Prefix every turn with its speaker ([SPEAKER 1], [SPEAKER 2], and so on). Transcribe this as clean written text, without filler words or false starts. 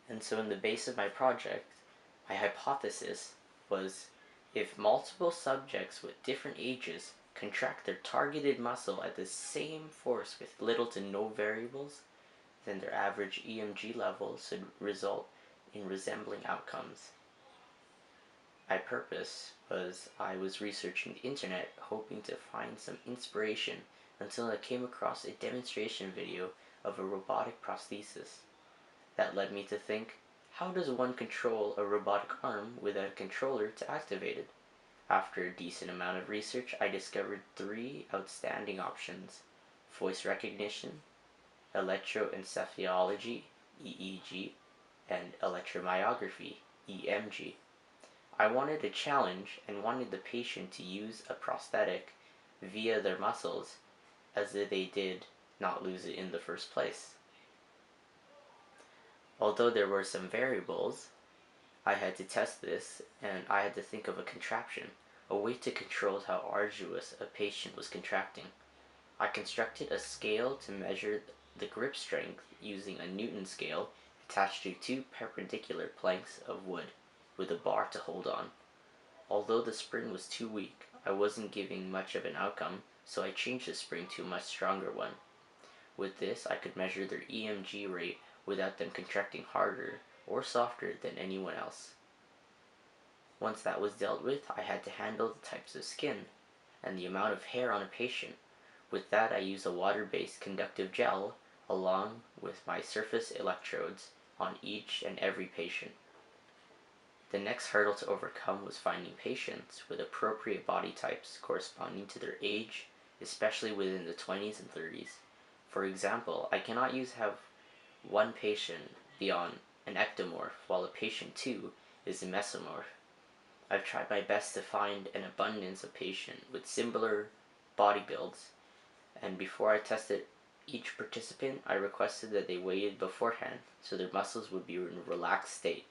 [SPEAKER 1] And so in the base of my project, my hypothesis was if multiple subjects with different ages contract their targeted muscle at the same force with little to no variables, then their average EMG level should result in resembling outcomes. My purpose was I was researching the internet hoping to find some inspiration until I came across a demonstration video of a robotic prosthesis. That led me to think, how does one control a robotic arm without a controller to activate it? After a decent amount of research, I discovered three outstanding options: voice recognition, electroencephalography (EEG), and electromyography (EMG). I wanted a challenge and wanted the patient to use a prosthetic via their muscles as if they did not lose it in the first place. Although there were some variables, I had to test this and I had to think of a contraption, a way to control how arduous a patient was contracting. I constructed a scale to measure the grip strength using a Newton scale attached to two perpendicular planks of wood with a bar to hold on. Although the spring was too weak, I wasn't giving much of an outcome, so I changed the spring to a much stronger one. With this, I could measure their EMG rate without them contracting harder or softer than anyone else. Once that was dealt with, I had to handle the types of skin and the amount of hair on a patient. With that, I used a water-based conductive gel along with my surface electrodes on each and every patient. The next hurdle to overcome was finding patients with appropriate body types corresponding to their age, especially within the 20s and 30s. For example, I cannot have one patient be on an ectomorph while a patient 2 is a mesomorph. I've tried my best to find an abundance of patients with similar body builds, and before I tested each participant, I requested that they weighed beforehand so their muscles would be in a relaxed state.